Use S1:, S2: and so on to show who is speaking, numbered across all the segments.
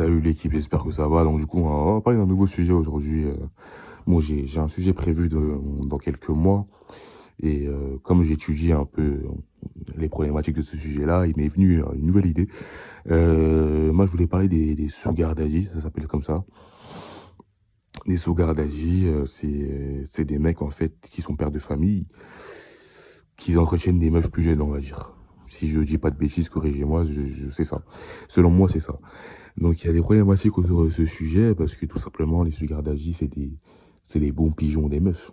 S1: Salut l'équipe, j'espère que ça va. Donc du coup, on va parler d'un nouveau sujet aujourd'hui. Bon, j'ai un sujet prévu dans quelques mois. Et comme j'étudie un peu les problématiques de ce sujet-là, il m'est venu une nouvelle idée. Moi, je voulais parler des sugar daddy, ça s'appelle comme ça. Les sugar daddy, c'est des mecs en fait qui sont pères de famille, qui entretiennent des meufs plus jeunes, on va dire. Si je dis pas de bêtises, corrigez-moi, je sais ça. Selon moi, c'est ça. Donc il y a des problématiques autour de ce sujet parce que tout simplement les sugar daddy c'est des bons pigeons des meufs.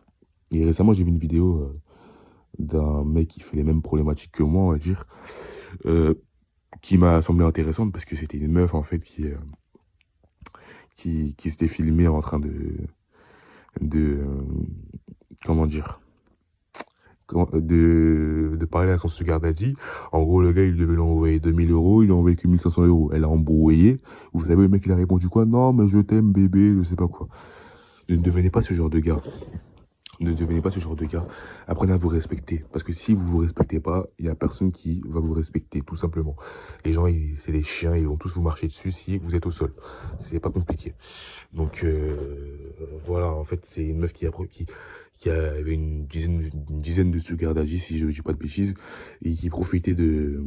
S1: Et récemment j'ai vu une vidéo d'un mec qui fait les mêmes problématiques que moi on va dire, euh, qui m'a semblé intéressante parce que c'était une meuf en fait qui s'était filmée en train de comment dire de parler à son sugar daddy. En gros, le gars, il devait lui envoyer 2000 euros, il lui a envoyé que 1500 euros. Elle a embrouillé. Vous savez, le mec, il a répondu quoi? Non, mais je t'aime, bébé, je sais pas quoi. Ne devenez pas ce genre de gars. Ne devenez pas ce genre de gars. Apprenez à vous respecter. Parce que si vous vous respectez pas, il y a personne qui va vous respecter, tout simplement. Les gens, c'est des chiens, ils vont tous vous marcher dessus si vous êtes au sol. C'est pas compliqué. Donc voilà, en fait, c'est une meuf qui avait une dizaine de sugar daddy, si je ne dis pas de bêtises, et qui profitait de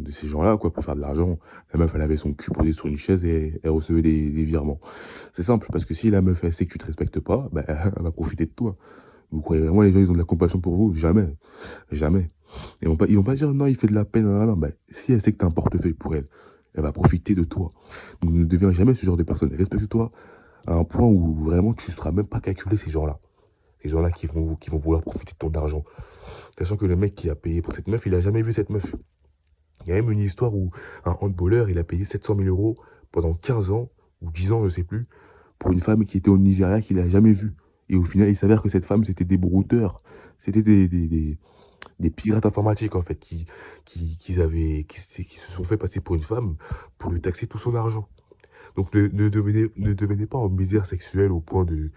S1: ces gens-là, quoi, pour faire de l'argent. La meuf, elle avait son cul posé sur une chaise et elle recevait des virements. C'est simple, parce que si la meuf, elle sait que tu te respectes pas, bah, elle va profiter de toi. Vous croyez vraiment les gens, ils ont de la compassion pour vous? Jamais. Jamais. Ils vont pas dire, non, il fait de la peine, non, non. Bah, si elle sait que t'as un portefeuille pour elle, elle va profiter de toi. Donc ne deviens jamais ce genre de personne. Respecte-toi à un point où vraiment tu ne seras même pas calculé ces gens-là. Ces gens-là qui vont vouloir profiter de ton argent. Sachant que le mec qui a payé pour cette meuf, il a jamais vu cette meuf. Il y a même une histoire où un handballeur, il a payé 700 000 euros pendant 15 ans, ou 10 ans, je sais plus, pour une femme qui était au Nigeria qu'il n'a jamais vue. Et au final, il s'avère que cette femme, c'était des brouteurs. C'était des pirates informatiques, en fait, qui se sont fait passer pour une femme pour lui taxer tout son argent. Donc ne devenez pas en misère sexuelle au point de,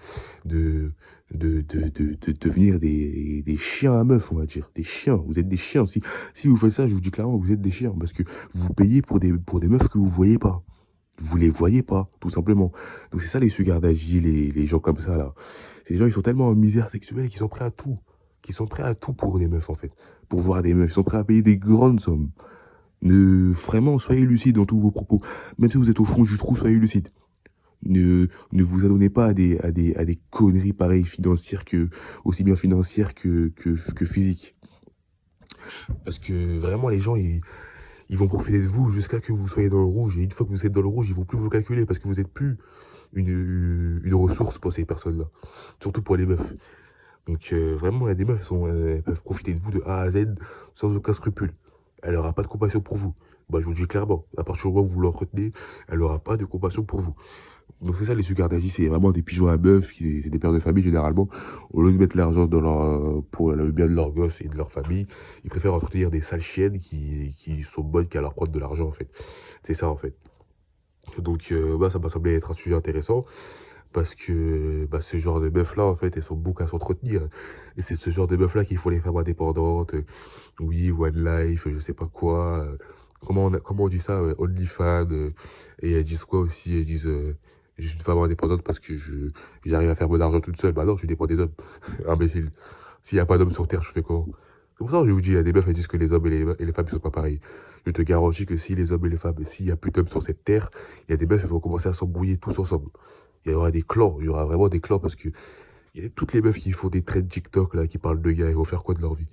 S1: de devenir des chiens à meufs, on va dire. Des chiens, vous êtes des chiens. Si vous faites ça, je vous dis clairement, vous êtes des chiens. Parce que vous payez pour des meufs que vous voyez pas. Vous les voyez pas, tout simplement. Donc c'est ça les sugar daddy, les gens comme ça, là. Ces gens, ils sont tellement en misère sexuelle qu'ils sont prêts à tout. Qu'ils sont prêts à tout pour des meufs, en fait. Pour voir des meufs. Ils sont prêts à payer des grandes sommes. Vraiment, soyez lucide dans tous vos propos. Même si vous êtes au fond du trou, soyez lucide. Ne vous adonnez pas à des conneries pareilles financières aussi bien financières que physiques. Parce que vraiment, les gens, ils vont profiter de vous jusqu'à que vous soyez dans le rouge. Et une fois que vous êtes dans le rouge, ils vont plus vous calculer parce que vous n'êtes plus une ressource pour ces personnes-là. Surtout pour les meufs. Donc vraiment, il y a des meufs, elles peuvent profiter de vous de A à Z sans aucun scrupule. Elle n'aura pas de compassion pour vous. Bah, je vous le dis clairement, à partir du moment où vous l'entretenez, elle n'aura pas de compassion pour vous. Donc c'est ça les sugar daddy, c'est vraiment des pigeons à bœuf, c'est des pères de famille généralement. Au lieu de mettre l'argent pour le bien de leur gosse et de leur famille, ils préfèrent entretenir des sales chiennes qui sont bonnes qu'à leur prendre de l'argent en fait. C'est ça en fait. Donc bah, ça m'a semblé être un sujet intéressant parce que bah, ce genre de meufs là en fait elles sont boucs à s'entretenir. Et c'est ce genre de meufs là qu'il faut les femmes indépendantes, oui, One Life, je sais pas quoi. Comment on dit ça, OnlyFans, et elles disent quoi aussi? Elles disent je suis une femme indépendante parce que j'arrive à faire mon argent toute seule. Bah non, je dépends des hommes. Imbécile. S'il n'y a pas d'hommes sur Terre, je fais comment? C'est pour ça que je vous dis, il y a des meufs, elles disent que les hommes et les femmes ne sont pas pareils. Je te garantis que si les hommes et les femmes, s'il n'y a plus d'hommes sur cette Terre, il y a des meufs qui vont commencer à s'embrouiller tous ensemble. Il y aura des clans, il y aura vraiment des clans parce que toutes les meufs qui font des trends TikTok là, qui parlent de gars, ils vont faire quoi de leur vie?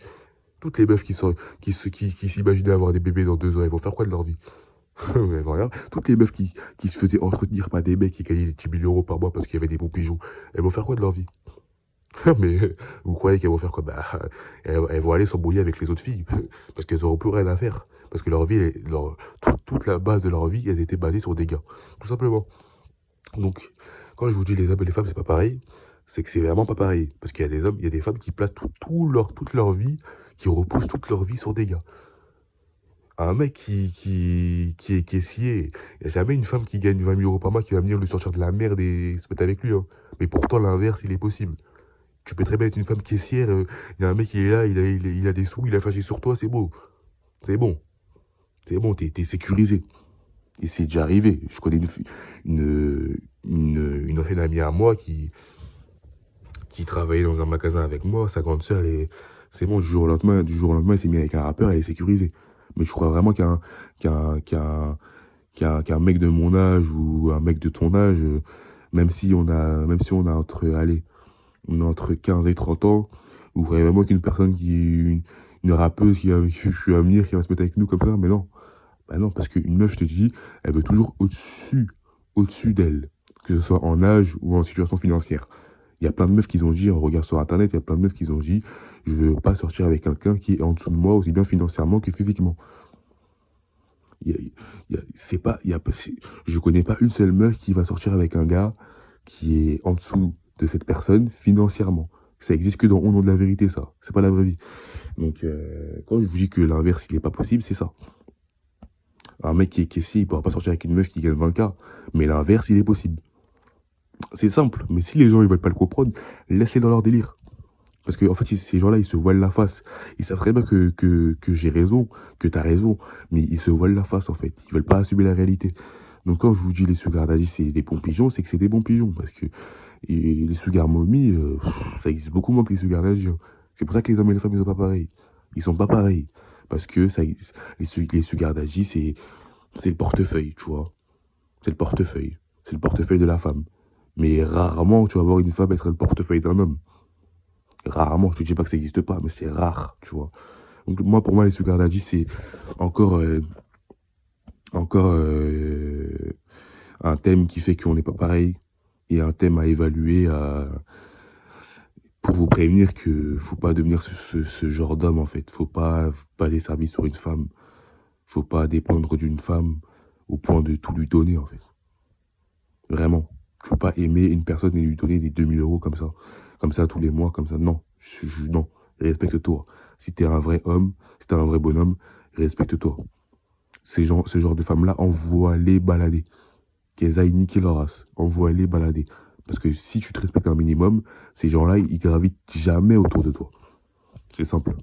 S1: Toutes les meufs qui s'imaginaient avoir des bébés dans 2 ans, elles vont faire quoi de leur vie? Ouais, voilà. Toutes les meufs qui se faisaient entretenir par des mecs qui gagnaient des 10 000 euros par mois parce qu'il y avait des bons pigeons, elles vont faire quoi de leur vie? Mais vous croyez qu'elles vont faire quoi? Bah, elles vont aller s'embrouiller avec les autres filles parce qu'elles auront plus rien à faire. Parce que leur vie, toute la base de leur vie, elles étaient basées sur des gars. Tout simplement. Donc, quand je vous dis les hommes et les femmes, c'est pas pareil, c'est que c'est vraiment pas pareil. Parce qu'il y a des hommes, il y a des femmes qui placent toute leur vie, qui reposent toute leur vie sur des gars. Un mec qui est caissier, il n'y a jamais une femme qui gagne 20 000 euros par mois qui va venir lui sortir de la merde et se mettre avec lui, hein. Mais pourtant, l'inverse, il est possible. Tu peux très bien être une femme caissière, il y a un mec qui est là, il a des sous, il a flashé sur toi, c'est beau. C'est bon. C'est bon, t'es sécurisé. Et c'est déjà arrivé. Je connais une ancienne amie à moi qui travaillait dans un magasin avec moi. Sa grande sœur, c'est bon, du jour au lendemain, elle s'est mise avec un rappeur, elle est sécurisée. Mais je crois vraiment qu'un mec de mon âge ou un mec de ton âge, même si on a entre 15 et 30 ans, ou vraiment qu'une personne une rappeuse qui va venir, qui va se mettre avec nous comme ça, mais non. Bah non, parce qu'une meuf, je te dis, elle veut toujours au-dessus d'elle, que ce soit en âge ou en situation financière. Il y a plein de meufs qui ont dit, on regarde sur internet, il y a plein de meufs qui ont dit, je veux pas sortir avec quelqu'un qui est en dessous de moi, aussi bien financièrement que physiquement. C'est pas, je connais pas une seule meuf qui va sortir avec un gars qui est en dessous de cette personne financièrement. Ça existe que dans On nom de la vérité, ça. C'est pas la vraie vie. Donc, quand je vous dis que l'inverse, il est pas possible, c'est ça. Un mec qui est caissier, il pourra pas sortir avec une meuf qui gagne 20K. Mais l'inverse, il est possible. C'est simple. Mais si les gens, ils veulent pas le comprendre, laissez dans leur délire. Parce que, en fait, ces gens-là, ils se voilent la face. Ils savent très bien que j'ai raison, que t'as raison. Mais ils se voilent la face, en fait. Ils veulent pas assumer la réalité. Donc, quand je vous dis les sugar daddy, c'est des bons pigeons, c'est que c'est des bons pigeons. Parce que les sugar mommy, ça existe beaucoup moins que les sugar daddy, hein. C'est pour ça que les hommes et les femmes, ils sont pas pareils. Ils sont pas pareils. Parce que les sugar daddy, c'est le portefeuille, tu vois. C'est le portefeuille. C'est le portefeuille de la femme. Mais rarement, tu vas voir une femme être le portefeuille d'un homme. Rarement, je te dis pas que ça n'existe pas, mais c'est rare, tu vois. Donc pour moi, les sugar daddy, c'est encore, encore un thème qui fait qu'on n'est pas pareil et un thème à évaluer pour vous prévenir que faut pas devenir ce genre d'homme, en fait. Faut pas des services sur une femme. Faut pas dépendre d'une femme au point de tout lui donner, en fait. Vraiment. Tu peux pas aimer une personne et lui donner des 2000 € comme ça tous les mois, comme ça. Non, non, respecte-toi. Si t'es un vrai homme, si t'es un vrai bonhomme, respecte-toi. Ce genre de femmes-là, envoie-les balader. Qu'elles aillent niquer leur race. Envoie-les balader. Parce que si tu te respectes un minimum, ces gens-là, ils gravitent jamais autour de toi. C'est simple.